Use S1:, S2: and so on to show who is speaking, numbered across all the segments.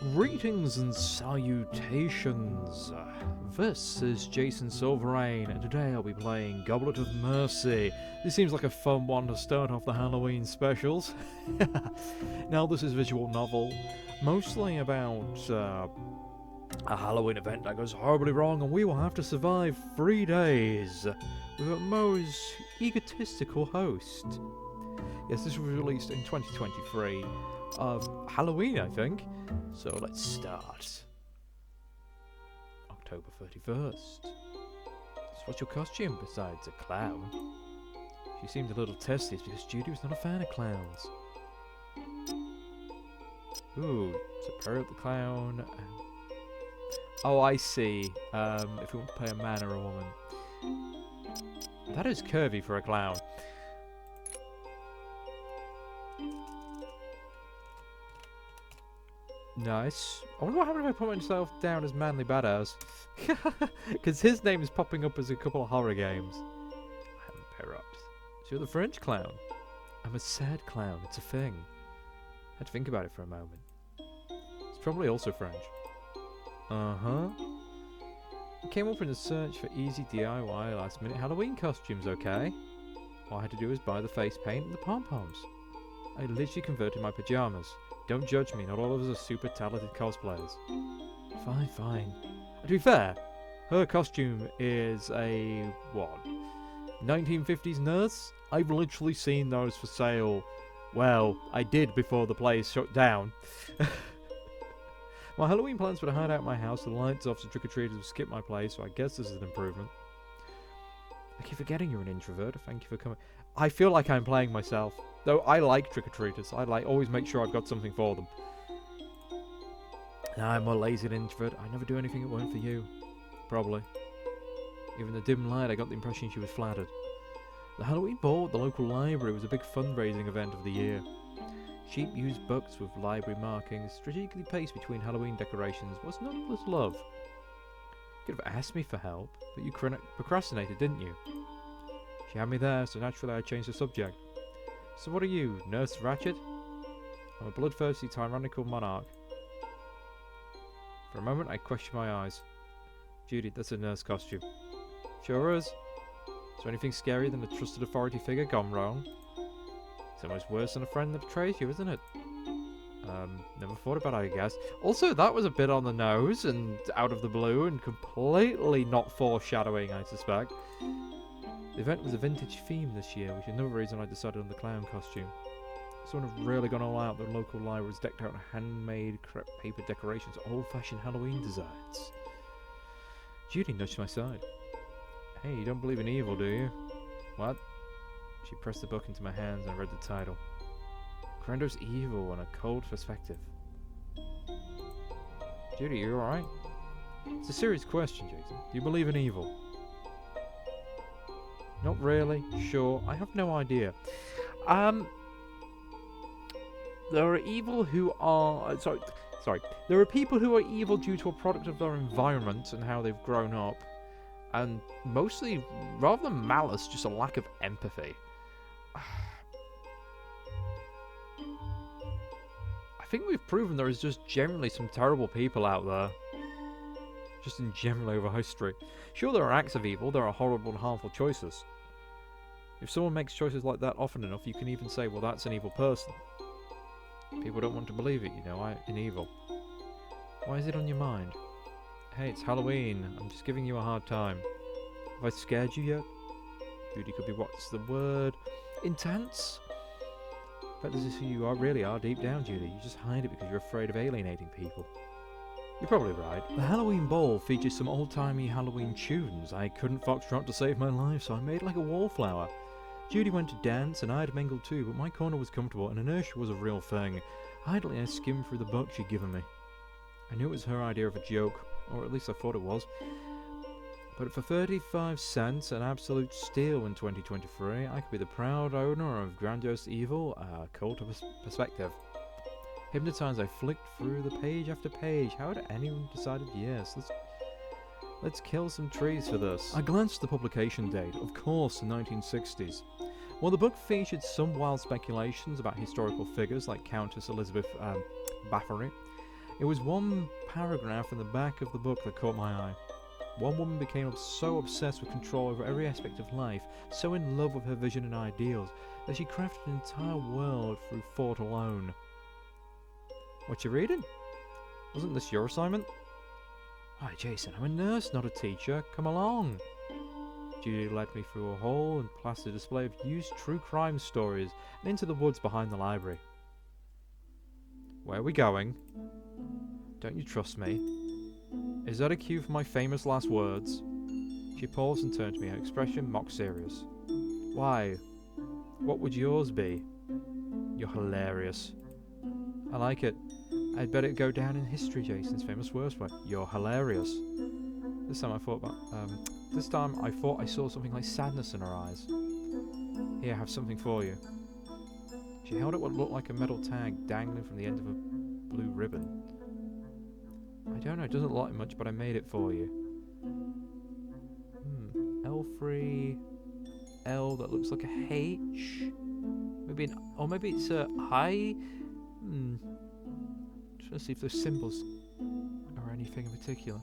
S1: Greetings and salutations. This is Jason Silverain, and today I'll be playing Goblet of Mercy. This seems like a fun one to start off the Halloween specials. Now, this is a visual novel, mostly about a Halloween event that goes horribly wrong, and we will have to survive 3 days with a most egotistical host. Yes, this was released in 2023 of Halloween, I think. So let's start. October 31st. So what's your costume besides a clown? She seemed a little testy because Judy was not a fan of clowns. Ooh, it's a parrot the clown. Oh, I see. If we want to play a man or a woman. That is curvy for a clown. Nice. I wonder what happened if I put myself down as Manly Badass. Because his name is popping up as a couple of horror games. I'm Perrot. So you're the French clown. I'm a sad clown. It's a thing. I had to think about it for a moment. It's probably also French. Uh-huh. I came up in a search for easy DIY last-minute Halloween costumes, okay? All I had to do was buy the face paint and the pom-poms. I literally converted my pajamas. Don't judge me, not all of us are super talented cosplayers. Fine, fine. To be fair, her costume is a, what, 1950s nurse? I've literally seen those for sale. Well, I did before the place shut down. My Halloween plans were to hide out my house with the lights off so trick-or-treaters would skip my place, so I guess this is an improvement. I keep forgetting you're an introvert. Thank you for coming. I feel like I'm playing myself. Though I like trick-or-treaters. I always make sure I've got something for them. I'm more lazy than introvert. I never do anything that weren't for you. Probably. Even in the dim light, I got the impression she was flattered. The Halloween ball at the local library was a big fundraising event of the year. Cheap used books with library markings, strategically placed between Halloween decorations, was not with love. You could have asked me for help, but you procrastinated, didn't you? She had me there, so naturally I changed the subject. So what are you, Nurse Ratchet? I'm a bloodthirsty tyrannical monarch. For a moment I questioned my eyes. Judy, that's a nurse costume. Sure is. Is there anything scarier than a trusted authority figure gone wrong? It's almost worse than a friend that betrays you, isn't it? Never thought about it, I guess. Also, that was a bit on the nose and out of the blue and completely not foreshadowing, I suspect. The event was a vintage theme this year, which is another reason I decided on the clown costume. Someone had really gone all out. The local library was decked out in handmade crepe paper decorations, old-fashioned Halloween designs. Judy nudged my side. Hey, you don't believe in evil, do you? What? She pressed the book into my hands and I read the title. Grando's Evil on a Cold Perspective. Judy, you alright? It's a serious question, Jason. Do you believe in evil? Not really. Sure. I have no idea. There are evil who are... Sorry. There are people who are evil due to a product of their environment and how they've grown up. And mostly, rather than malice, just a lack of empathy. I think we've proven there is just generally some terrible people out there. Just in general over history. Sure, there are acts of evil, there are horrible and harmful choices. If someone makes choices like that often enough, you can even say, well, that's an evil person. People don't want to believe it, you know, in evil. Why is it on your mind? Hey, it's Halloween. I'm just giving you a hard time. Have I scared you yet? Judy could be, what's the word? Intense? But this is who you really are deep down, Judy. You just hide it because you're afraid of alienating people. You're probably right. The Halloween ball features some old-timey Halloween tunes. I couldn't foxtrot to save my life, so I made like a wallflower. Judy went to dance, and I'd mingled too, but my corner was comfortable, and inertia was a real thing. Idly, I skimmed through the book she'd given me. I knew it was her idea of a joke, or at least I thought it was. But for 35 cents, an absolute steal in 2023, I could be the proud owner of Grandiose Evil, a Cult of Perspective. Hypnotized, I flicked through the page after page. How had anyone decided yes? Let's kill some trees for this. I glanced at the publication date, of course, the 1960s. While the book featured some wild speculations about historical figures like Countess Elizabeth Bathory, It was one paragraph in the back of the book that caught my eye. One woman became so obsessed with control over every aspect of life, so in love with her vision and ideals, that she crafted an entire world through thought alone. What you reading? Wasn't this your assignment? Hi, Jason, I'm a nurse, not a teacher. Come along. Judy led me through a whole and plastered display of used true crime stories and into the woods behind the library. Where are we going? Don't you trust me? Is that a cue for my famous last words? She paused and turned to me, her expression mock serious. Why? What would yours be? You're hilarious. I like it. I'd bet it'd go down in history, Jason's famous words were, you're hilarious. This time I thought I saw something like sadness in her eyes. Here, I have something for you. She held up what looked like a metal tag dangling from the end of a blue ribbon. I don't know, it doesn't look like much, but I made it for you. L3... L that looks like a H? Maybe it's a I? Just to see if there's symbols or anything in particular.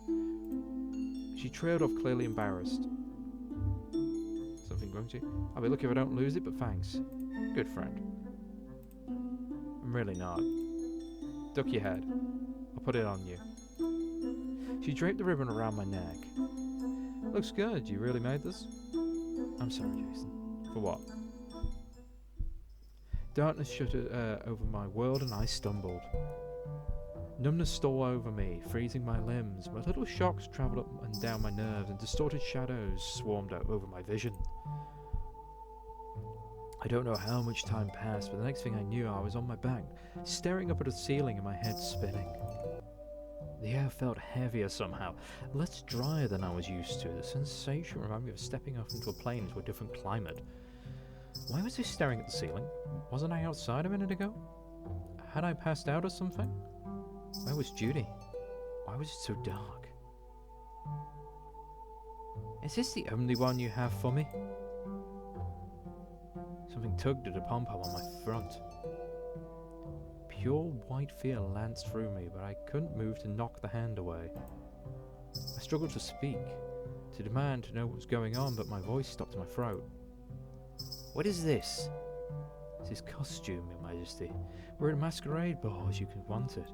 S1: She trailed off, clearly embarrassed. Something wrong, I'll be lucky if I don't lose it, but thanks. Good friend. I'm really not. Duck your head. I'll put it on you. She draped the ribbon around my neck. Looks good. You really made this? I'm sorry, Jason. For what? Darkness shuttered over my world and I stumbled. Numbness stole over me, freezing my limbs, but little shocks travelled up and down my nerves and distorted shadows swarmed out over my vision. I don't know how much time passed, but the next thing I knew I was on my back, staring up at the ceiling and my head spinning. The air felt heavier somehow, less drier than I was used to. The sensation reminded me of stepping off into a plane into a different climate. Why was I staring at the ceiling? Wasn't I outside a minute ago? Had I passed out or something? Where was Judy? Why was it so dark? Is this the only one you have for me? Something tugged at a pom-pom on my front. Pure white fear lanced through me, but I couldn't move to knock the hand away. I struggled to speak, to demand to know what was going on, but my voice stopped in my throat. What is this? It's his costume, Your Majesty. We're at a masquerade ball, as you could want it.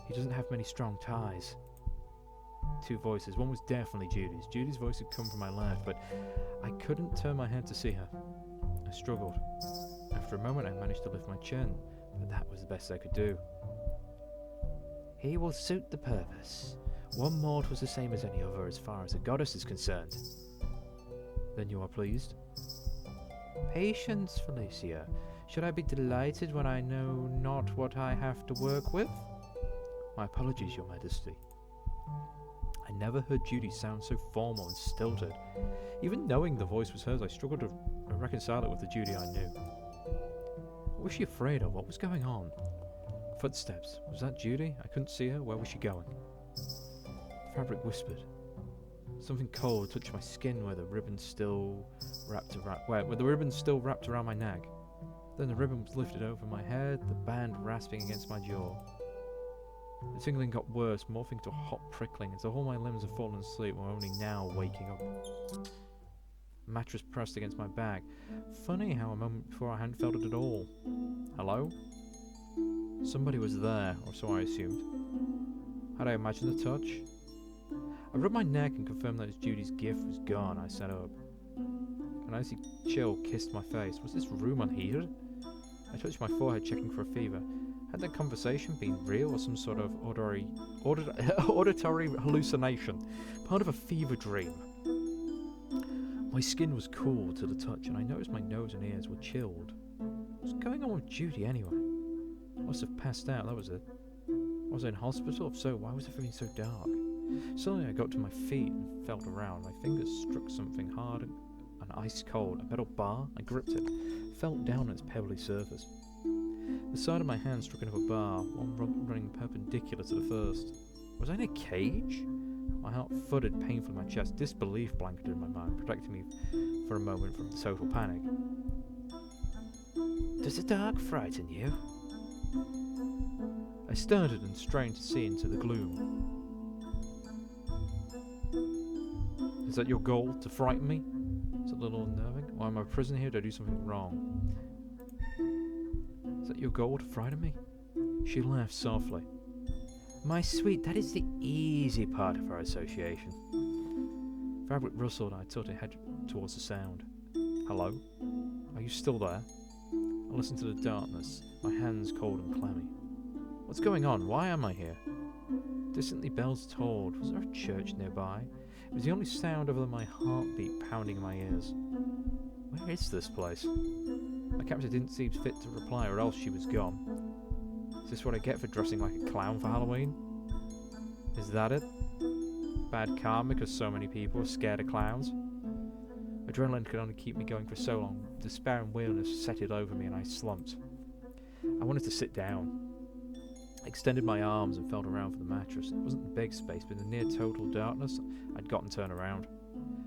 S1: He doesn't have many strong ties. Two voices. One was definitely Judy's. Judy's voice had come from my left, but I couldn't turn my head to see her. I struggled. After a moment, I managed to lift my chin, but that was the best I could do. He will suit the purpose. One mold was the same as any other as far as the goddess is concerned. Then you are pleased? Patience, Felicia. Should I be delighted when I know not what I have to work with? My apologies, Your Majesty. I never heard Judy sound so formal and stilted. Even knowing the voice was hers, I struggled to reconcile it with the Judy I knew. What was she afraid of? What was going on? Footsteps. Was that Judy? I couldn't see her. Where was she going? The fabric whispered. Something cold touched my skin where the ribbon still wrapped around my neck. Then the ribbon was lifted over my head, the band rasping against my jaw. The tingling got worse, morphing to a hot prickling as all my limbs had fallen asleep while only now waking up. The mattress pressed against my back. Funny how a moment before I hadn't felt it at all. Hello? Somebody was there, or so I assumed. Had I imagined the touch? I rubbed my neck and confirmed that Judy's gift was gone. I sat up. An icy chill kissed my face. Was this room unheated? I touched my forehead, checking for a fever. Had that conversation been real or some sort of auditory hallucination? Part of a fever dream? My skin was cool to the touch, and I noticed my nose and ears were chilled. What was going on with Judy anyway? I must have passed out, that was it. Was I in hospital? If so, why was everything so dark? Suddenly I got to my feet and felt around. My fingers struck something hard and ice cold, a metal bar. I gripped it, felt down on its pebbly surface. The side of my hand struck another bar, one running perpendicular to the first. Was I in a cage? My heart thudded painfully in my chest. Disbelief blanketed in my mind, protecting me for a moment from total panic. Does the dark frighten you? I started and strained to see into the gloom. Is that your goal, to frighten me? Is it a little unnerving? Why am I a prisoner here? Did I do something wrong? Is that your goal, to frighten me? She laughed softly. My sweet, that is the easy part of our association. Fabric rustled and I tilted head towards the sound. Hello? Are you still there? I listened to the darkness, my hands cold and clammy. What's going on? Why am I here? Distantly bells tolled. Was there a church nearby? It was the only sound other than my heartbeat pounding in my ears. Where is this place? My captor didn't seem fit to reply, or else she was gone. Is this what I get for dressing like a clown for Halloween? Is that it? Bad karma because so many people are scared of clowns? Adrenaline could only keep me going for so long. Despair and weariness settled over me and I slumped. I wanted to sit down. I extended my arms and felt around for the mattress. It wasn't a big space, but in the near total darkness, I'd gotten turned around.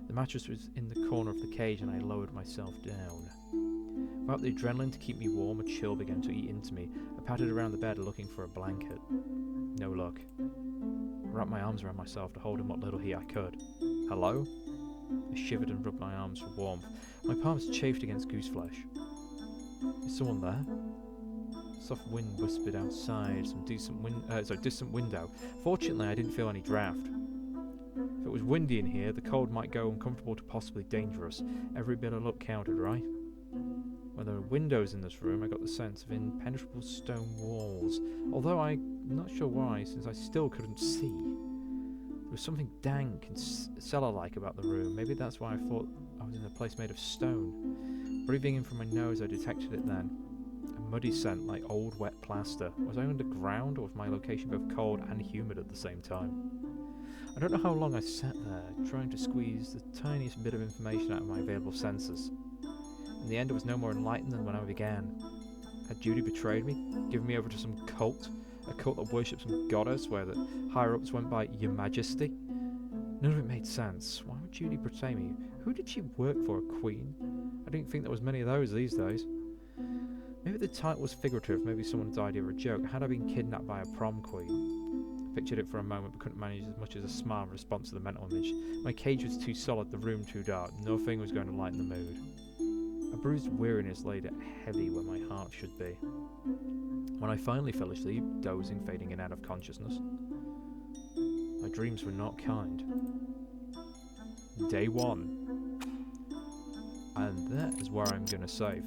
S1: The mattress was in the corner of the cage and I lowered myself down. Without the adrenaline to keep me warm, a chill began to eat into me. I pattered around the bed looking for a blanket. No luck. I wrapped my arms around myself to hold in what little heat I could. Hello? I shivered and rubbed my arms for warmth. My palms chafed against goose flesh. Is someone there? Soft wind whispered outside some distant window. Fortunately, I didn't feel any draft. If it was windy in here, the cold might go uncomfortable to possibly dangerous. Every bit of luck counted, right? When there were windows in this room, I got the sense of impenetrable stone walls, although I'm not sure why, since I still couldn't see. There was something dank and cellar-like about the room. Maybe that's why I thought I was in a place made of stone. Breathing in from my nose, I detected it then. A muddy scent like old wet plaster. Was I underground, or was my location both cold and humid at the same time? I don't know how long I sat there, trying to squeeze the tiniest bit of information out of my available senses. In the end, I was no more enlightened than when I began. Had Judy betrayed me, given me over to some cult? A cult that worshipped some goddess where the higher-ups went by Your Majesty? None of it made sense. Why would Judy betray me? Who did she work for, a queen? I didn't think there was many of those these days. Maybe the title was figurative, maybe someone's idea of a joke. Had I been kidnapped by a prom queen? I pictured it for a moment but couldn't manage as much as a smile in response to the mental image. My cage was too solid, the room too dark. Nothing was going to lighten the mood. A bruised weariness laid heavy where my heart should be. When I finally fell asleep, dozing, fading in and out of consciousness, my dreams were not kind. Day 1. And that is where I'm going to save.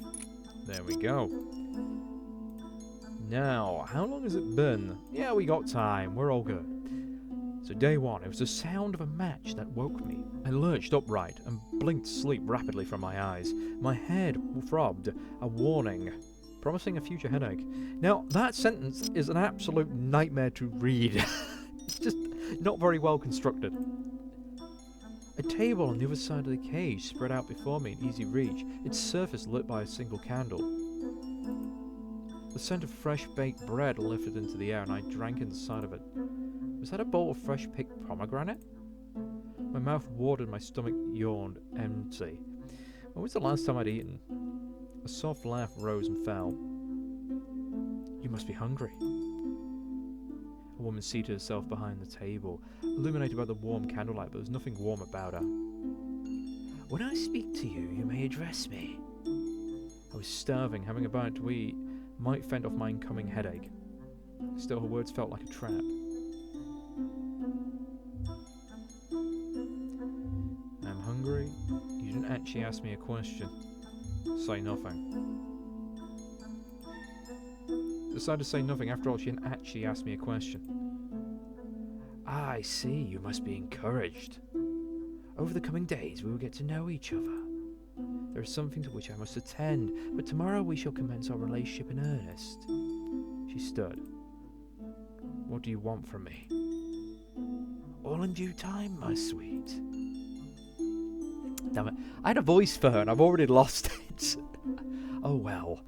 S1: There we go. Now, how long has it been? Yeah, we got time. We're all good. So day 1, it was the sound of a match that woke me. I lurched upright and blinked sleep rapidly from my eyes. My head throbbed, a warning, promising a future headache. Now, that sentence is an absolute nightmare to read. It's just not very well constructed. A table on the other side of the cage spread out before me in easy reach, its surface lit by a single candle. The scent of fresh baked bread lifted into the air and I drank in the sight of it. Was that a bowl of fresh picked pomegranate? My mouth watered, my stomach yawned, empty. When was the last time I'd eaten? A soft laugh rose and fell. You must be hungry. A woman seated herself behind the table, illuminated by the warm candlelight, but there was nothing warm about her. When I speak to you, you may address me. I was starving. Having a bite to eat might fend off my incoming headache. Still, her words felt like a trap. I'm hungry. You didn't actually ask me a question. Say nothing. Decided to say nothing. After all, she didn't actually ask me a question. I see. You must be encouraged. Over the coming days, we will get to know each other. There is something to which I must attend, but tomorrow we shall commence our relationship in earnest. She stood. What do you want from me? All in due time, my sweet. Damn it. I had a voice for her and I've already lost it. Oh well.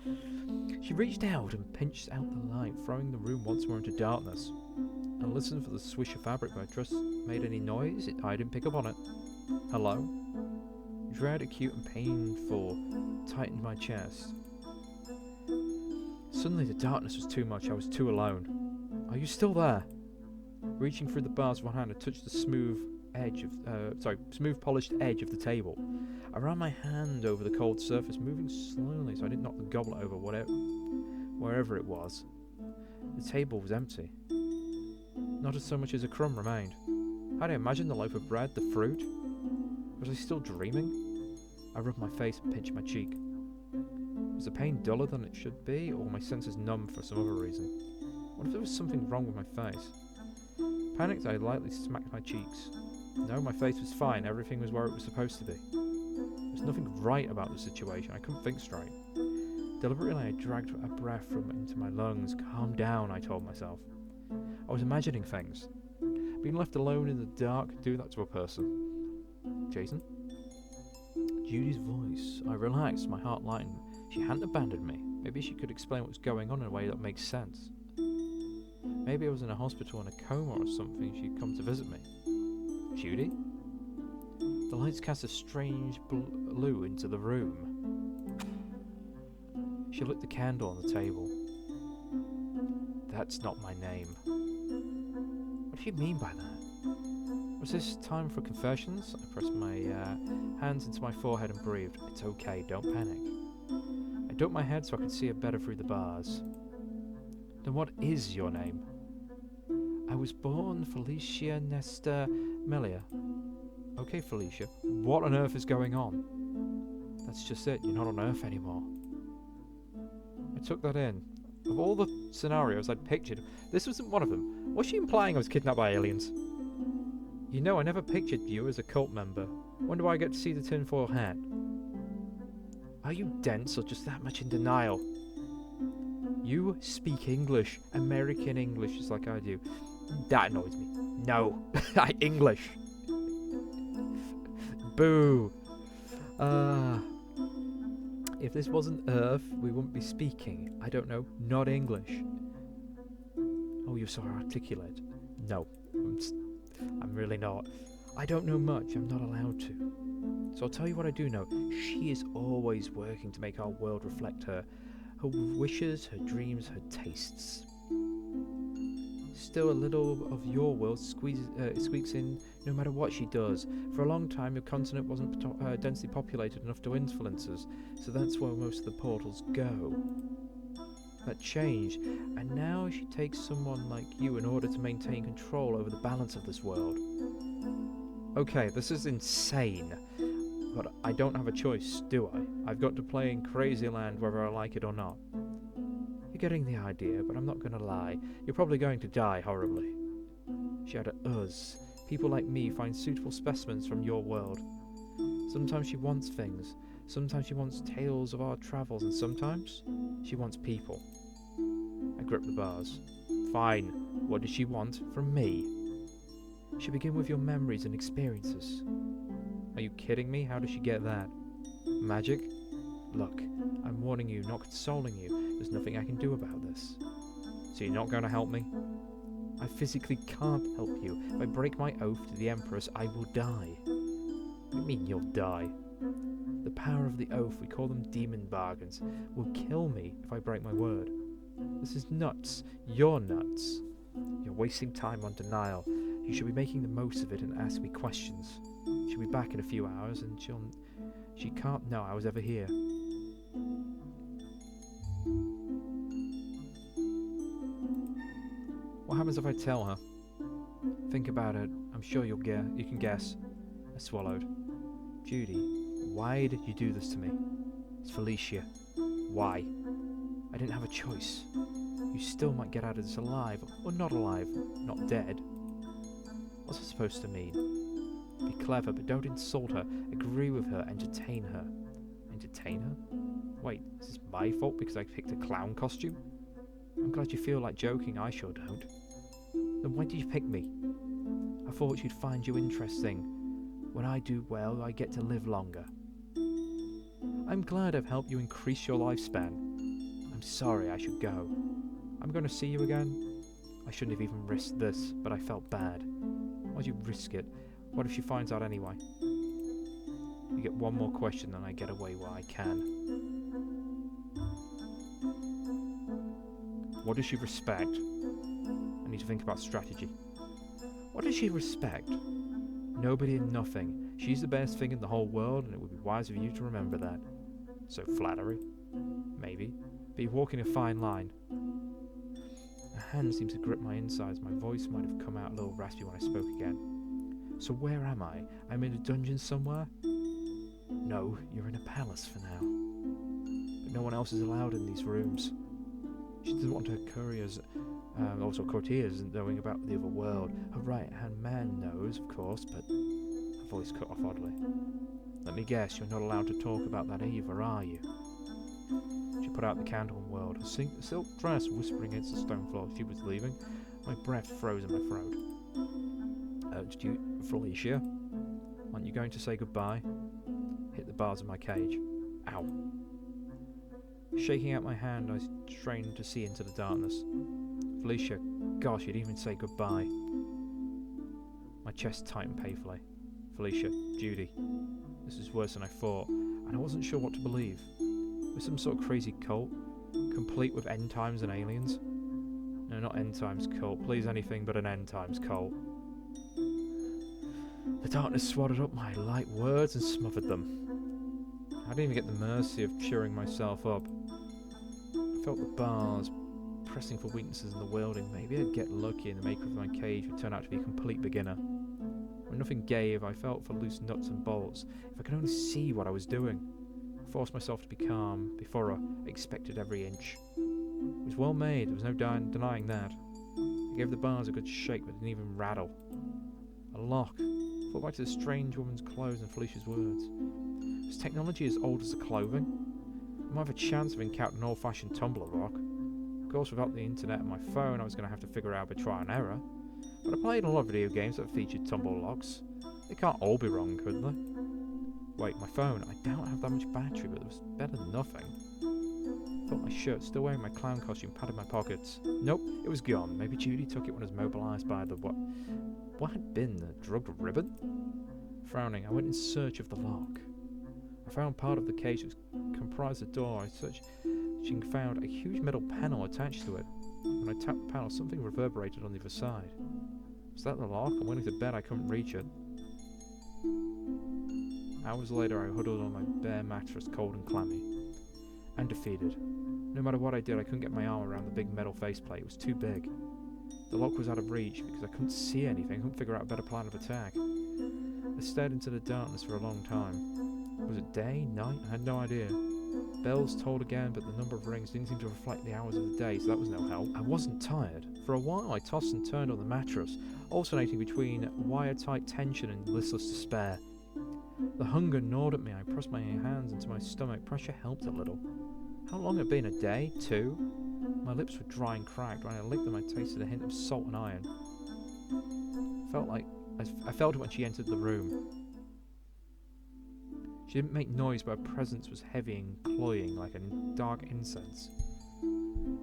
S1: She reached out and pinched out the light, throwing the room once more into darkness. I listened for the swish of fabric, but I just made any noise. I didn't pick up on it. Hello? Dread, acute and painful, tightened my chest. Suddenly the darkness was too much. I was too alone. Are you still there? Reaching through the bars with one hand, I touched the smooth polished edge of the table. I ran my hand over the cold surface, moving slowly so I didn't knock the goblet over wherever it was. The table was empty. Not as so much as a crumb remained. Had I imagined the loaf of bread, the fruit? Was I still dreaming? I rubbed my face and pinched my cheek. Was the pain duller than it should be, or were my senses numb for some other reason? What if there was something wrong with my face? Panicked, I lightly smacked my cheeks. No, my face was fine. Everything was where it was supposed to be. There was nothing right about the situation. I couldn't think straight. Deliberately, I dragged a breath into my lungs. Calm down, I told myself. I was imagining things. Being left alone in the dark could do that to a person. Jason? Judy's voice. I relaxed, my heart lightened. She hadn't abandoned me. Maybe she could explain what was going on in a way that makes sense. Maybe I was in a hospital in a coma or something. She'd come to visit me. Judy? The lights cast a strange blue into the room. She lit the candle on the table. That's not my name. What do you mean by that? Was this time for confessions? I pressed my hands into my forehead and breathed. It's okay, don't panic. I ducked my head so I could see it better through the bars. Then what is your name? I was born Felicia Nesta Melia. Okay, Felicia. What on earth is going on? That's just it, you're not on Earth anymore. I took that in. Of all the scenarios I'd pictured, this wasn't one of them. Was she implying I was kidnapped by aliens? You know, I never pictured you as a cult member. When do I get to see the tinfoil hat? Are you dense or just that much in denial? You speak English, American English, just like I do. That annoys me. No, English. Boo. If this wasn't Earth, we wouldn't be speaking. I don't know, not English. Oh, you're so articulate. No, I'm really not. I don't know much, I'm not allowed to. So I'll tell you what I do know. She is always working to make our world reflect her wishes, her dreams, her tastes. Still, a little of your world squeaks in no matter what she does. For a long time, your continent wasn't densely populated enough to influence us, so that's where most of the portals go. That changed, and now she takes someone like you in order to maintain control over the balance of this world. Okay, this is insane, but I don't have a choice, do I? I've got to play in Crazy Land whether I like it or not. You're getting the idea, but I'm not going to lie. You're probably going to die horribly. She had us. People like me find suitable specimens from your world. Sometimes she wants things. Sometimes she wants tales of our travels, and sometimes she wants people. I gripped the bars. Fine. What does she want from me? She begin with your memories and experiences. Are you kidding me? How does she get that? Magic? Look, I'm warning you, not consoling you. There's nothing I can do about this. So you're not going to help me? I physically can't help you. If I break my oath to the Empress, I will die. What do you mean you'll die? The power of the oath, we call them demon bargains, will kill me if I break my word. This is nuts. You're nuts. You're wasting time on denial. You should be making the most of it and ask me questions. She'll be back in a few hours and she can't know I was ever here. What happens if I tell her? Think about it. I'm sure you can guess. I swallowed. Judy, why did you do this to me? It's Felicia. Why? I didn't have a choice. You still might get out of this alive, or not alive, not dead. What's it supposed to mean? Be clever, but don't insult her. Agree with her, entertain her. Entertain her? Wait, is this my fault because I picked a clown costume? I'm glad you feel like joking, I sure don't. Then why did you pick me? I thought you'd find you interesting. When I do well, I get to live longer. I'm glad I've helped you increase your lifespan. I'm sorry, I should go. I'm going to see you again. I shouldn't have even risked this, but I felt bad. Why'd you risk it? What if she finds out anyway? You get one more question and I get away where I can. What does she respect? to think about strategy. What does she respect? Nobody and nothing. She's the best thing in the whole world, and it would be wise of you to remember that. So flattery? Maybe. But you're walking a fine line. A hand seems to grip my insides. My voice might have come out a little raspy when I spoke again. So where am I? I'm in a dungeon somewhere? No, you're in a palace for now. But no one else is allowed in these rooms. She doesn't want her couriers, also courtiers, knowing about the other world. Her right-hand man knows, of course, but her voice cut off oddly. Let me guess, you're not allowed to talk about that either, are you? She put out the candle and whirled, her silk dress whispering against the stone floor as she was leaving. My breath froze in my throat. Felicia? Aren't you going to say goodbye? Hit the bars of my cage. Ow. Shaking out my hand, I strained to see into the darkness. Felicia, gosh, you'd even say goodbye. My chest tightened painfully. Felicia, Judy. This is worse than I thought, and I wasn't sure what to believe. Was some sort of crazy cult, complete with end times and aliens? No, not end times cult. Please, anything but an end times cult. The darkness swallowed up my light words and smothered them. I didn't even get the mercy of cheering myself up. I felt the bars pressing for weaknesses in the welding. Maybe I'd get lucky and the maker of my cage would turn out to be a complete beginner. When nothing gave, I felt for loose nuts and bolts. If I could only see what I was doing. I forced myself to be calm, be thorough, expected every inch. It was well made, there was no denying that. I gave the bars a good shake, but didn't even rattle. A lock. I thought back to the strange woman's clothes and Felicia's words. Was technology as old as the clothing? I might have a chance of encountering an old-fashioned tumbler rock. Of course, without the internet and my phone, I was going to have to figure it out by trial and error. But I played a lot of video games that featured tumble locks. They can't all be wrong, could they? Wait, my phone. I don't have that much battery, but it was better than nothing. I thought my shirt, still wearing my clown costume, padded my pockets. Nope, it was gone. Maybe Judy took it when it was mobilized by the what had been the drugged ribbon? Frowning, I went in search of the lock. I found part of the cage that comprised the door. I searched and found a huge metal panel attached to it. When I tapped the panel, something reverberated on the other side. Was that the lock? I'm willing to bet I couldn't reach it. Hours later, I huddled on my bare mattress, cold and clammy. And defeated. No matter what I did, I couldn't get my arm around the big metal faceplate. It was too big. The lock was out of reach because I couldn't see anything. I couldn't figure out a better plan of attack. I stared into the darkness for a long time. Was it day? Night? I had no idea. Bells tolled again, but the number of rings didn't seem to reflect the hours of the day, so that was no help. I wasn't tired. For a while, I tossed and turned on the mattress, alternating between wire-tight tension and listless despair. The hunger gnawed at me. I pressed my hands into my stomach. Pressure helped a little. How long had it been? A day? 2? My lips were dry and cracked. When I licked them, I tasted a hint of salt and iron. I felt it when she entered the room. She didn't make noise, but her presence was heavy and cloying, like a dark incense.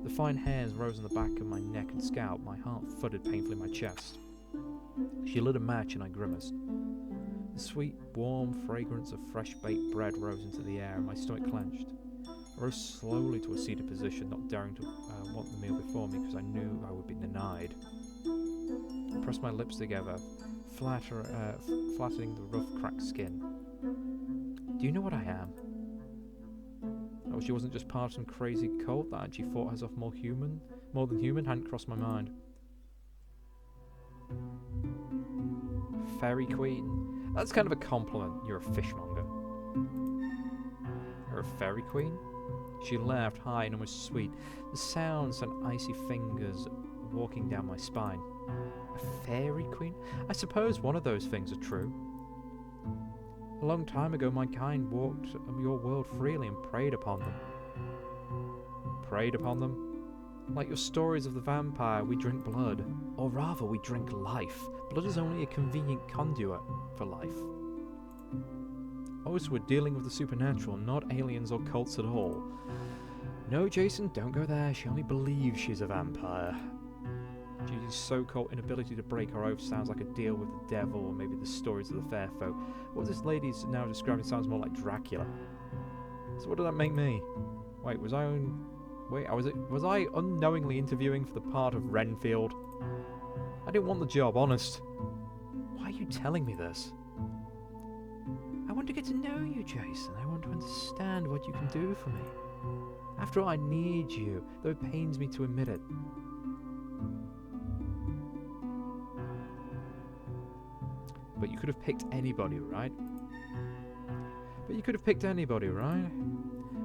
S1: The fine hairs rose on the back of my neck and scalp. My heart thudded painfully in my chest. She lit a match and I grimaced. The sweet, warm fragrance of fresh-baked bread rose into the air and my stomach clenched. I rose slowly to a seated position, not daring to want the meal before me because I knew I would be denied. I pressed my lips together, flattening the rough, cracked skin. Do you know what I am? Oh, she wasn't just part of some crazy cult that actually thought herself more than human, hadn't crossed my mind. Fairy Queen? That's kind of a compliment. You're a fishmonger. You're a fairy queen? She laughed high and almost sweet. The sound sent icy fingers walking down my spine. A fairy queen? I suppose one of those things are true. A long time ago, my kind walked your world freely and preyed upon them. Preyed upon them? Like your stories of the vampire, we drink blood. Or rather, we drink life. Blood is only a convenient conduit for life. Oh, so we're dealing with the supernatural, not aliens or cults at all. No, Jason, don't go there. She only believes she's a vampire. Judy's so-called inability to break her oath sounds like a deal with the devil, or maybe the stories of the fair folk. What this lady's now describing sounds more like Dracula. So what did that make me? Wait, was I unknowingly interviewing for the part of Renfield? I didn't want the job, honest. Why are you telling me this? I want to get to know you, Jason. I want to understand what you can do for me. After all, I need you, though it pains me to admit it. But you could have picked anybody, right?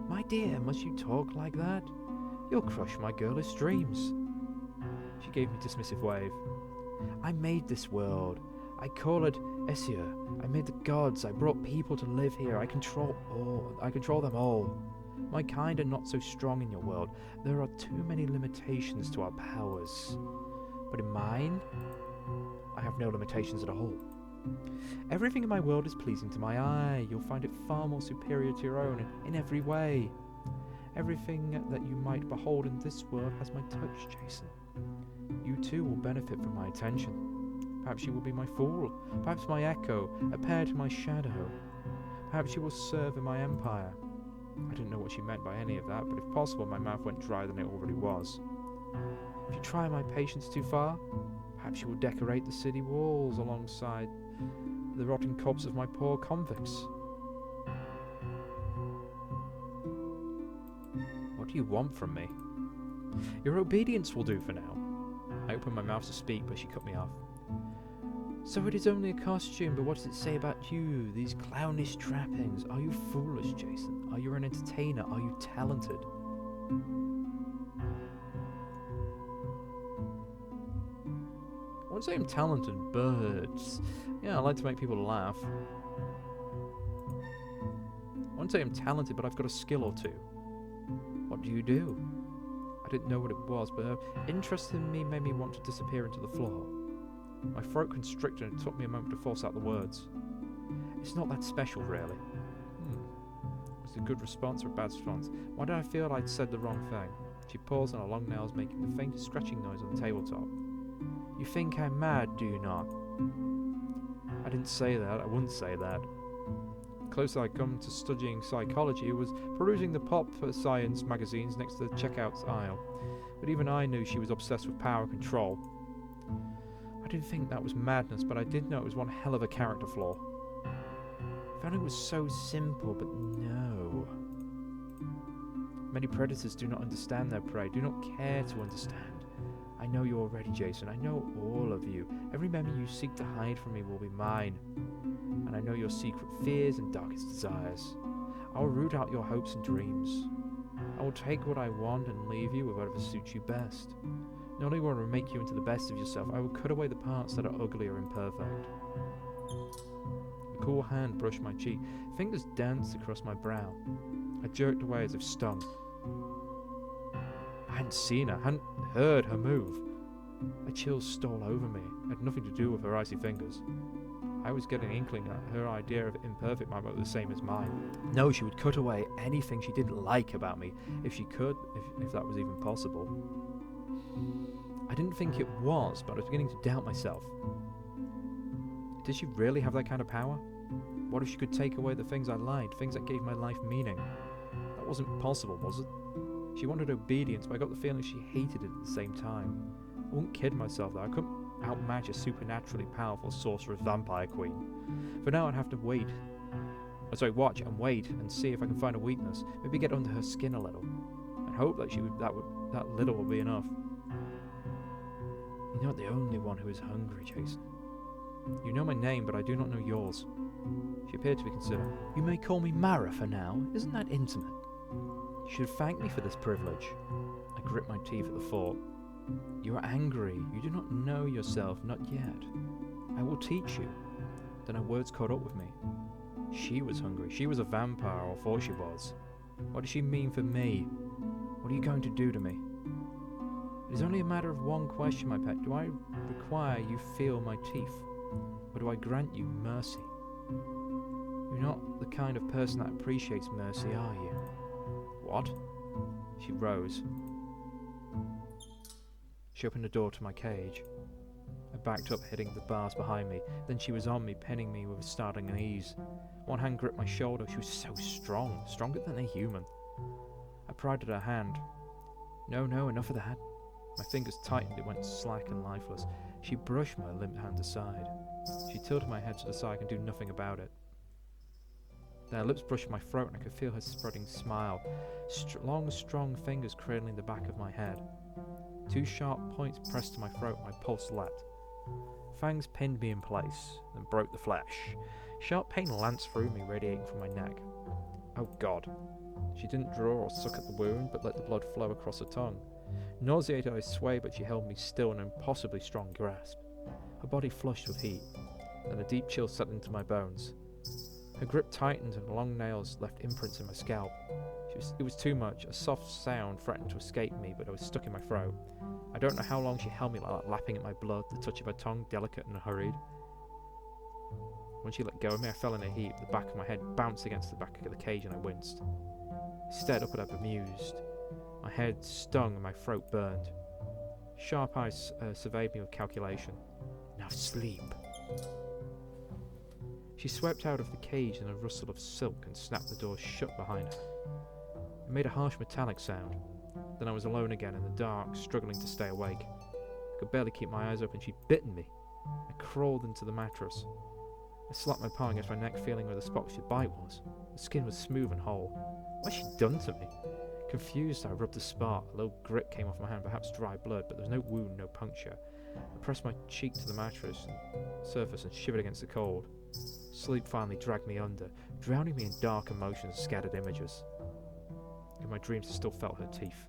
S1: My dear, must you talk like that? You'll crush my girlish dreams. She gave me a dismissive wave. I made this world. I call it Essia. I made the gods. I brought people to live here. I control them all. My kind are not so strong in your world. There are too many limitations to our powers. But in mine, I have no limitations at all. Everything in my world is pleasing to my eye. You'll find it far more superior to your own in every way. Everything that you might behold in this world has my touch, Jason. You too will benefit from my attention. Perhaps you will be my fool. Perhaps my echo, a pair to my shadow. Perhaps you will serve in my empire. I didn't know what she meant by any of that, but if possible, my mouth went drier than it already was. If you try my patience too far, perhaps you will decorate the city walls alongside the rotting corpses of my poor convicts. What do you want from me? Your obedience will do for now. I opened my mouth to speak, but she cut me off. So it is only a costume, but what does it say about you? These clownish trappings. Are you foolish, Jason? Are you an entertainer? Are you talented? I wouldn't say I'm talented, but yeah, I like to make people laugh. I wouldn't say I'm talented, but I've got a skill or two. What do you do? I didn't know what it was, but her interest in me made me want to disappear into the floor. My throat constricted and it took me a moment to force out the words. It's not that special, really. Was it a good response or a bad response? Why did I feel I'd said the wrong thing? She paused on her long nails, making the faintest scratching noise on the tabletop. You think I'm mad, do you not? I didn't say that. I wouldn't say that. The closer I'd come to studying psychology was perusing the pop science magazines next to the checkout aisle. But even I knew she was obsessed with power and control. I didn't think that was madness, but I did know it was one hell of a character flaw. I found it was so simple, but no. Many predators do not understand their prey, do not care to understand. I know you already, Jason. I know all of you. Every memory you seek to hide from me will be mine. And I know your secret fears and darkest desires. I will root out your hopes and dreams. I will take what I want and leave you with whatever suits you best. Not only will I make you into the best of yourself, I will cut away the parts that are ugly or imperfect. A cool hand brushed my cheek. Fingers danced across my brow. I jerked away as if stung. I hadn't seen her, hadn't heard her move. A chill stole over me. It had nothing to do with her icy fingers. I was getting an inkling that her idea of imperfect might be the same as mine. No, she would cut away anything she didn't like about me, if she could, if that was even possible. I didn't think it was, but I was beginning to doubt myself. Did she really have that kind of power? What if she could take away the things I liked, things that gave my life meaning? That wasn't possible, was it? She wanted obedience, but I got the feeling she hated it at the same time. I wouldn't kid myself though, I couldn't outmatch a supernaturally powerful sorceress vampire queen. For now I'd have to watch and wait and see if I can find a weakness, maybe get under her skin a little, and hope that that little would be enough. You're not the only one who is hungry, Jason. You know my name, but I do not know yours. She appeared to be considering. You may call me Mara for now. Isn't that intimate? You should thank me for this privilege. I grit my teeth at the thought. You are angry. You do not know yourself, not yet. I will teach you. Then her words caught up with me. She was hungry. She was a vampire, or thought she was. What does she mean for me? What are you going to do to me? It is only a matter of one question, my pet. Do I require you feel my teeth? Or do I grant you mercy? You're not the kind of person that appreciates mercy, are you? What? She rose. She opened the door to my cage. I backed up, hitting the bars behind me. Then she was on me, pinning me with a startling ease. One hand gripped my shoulder. She was so strong, stronger than a human. I pried at her hand. No, enough of that. My fingers tightened, it went slack and lifeless. She brushed my limp hand aside. She tilted my head to the side and could do nothing about it. Then her lips brushed my throat and I could feel her spreading smile. Long, strong fingers cradling the back of my head. 2 sharp points pressed to my throat and my pulse leapt. Fangs pinned me in place, then broke the flesh. Sharp pain lanced through me, radiating from my neck. Oh God. She didn't draw or suck at the wound, but let the blood flow across her tongue. Nauseated, I swayed, but she held me still in an impossibly strong grasp. Her body flushed with heat, then a deep chill settled into my bones. Her grip tightened and long nails left imprints in my scalp. It was too much. A soft sound threatened to escape me, but I was stuck in my throat. I don't know how long she held me like that, lapping at my blood, the touch of her tongue delicate and hurried. When she let go of me, I fell in a heap. The back of my head bounced against the back of the cage and I winced. I stared up at her, bemused. My head stung and my throat burned. Sharp eyes surveyed me with calculation. Now sleep. She swept out of the cage in a rustle of silk and snapped the door shut behind her. It made a harsh metallic sound. Then I was alone again in the dark, struggling to stay awake. I could barely keep my eyes open. She'd bitten me. I crawled into the mattress. I slapped my palm against my neck, feeling where the spot she'd bite was. The skin was smooth and whole. What had she done to me? Confused, I rubbed the spot. A little grit came off my hand, perhaps dry blood, but there was no wound, no puncture. I pressed my cheek to the mattress surface and shivered against the cold. Sleep finally dragged me under, drowning me in dark emotions and scattered images. In my dreams I still felt her teeth.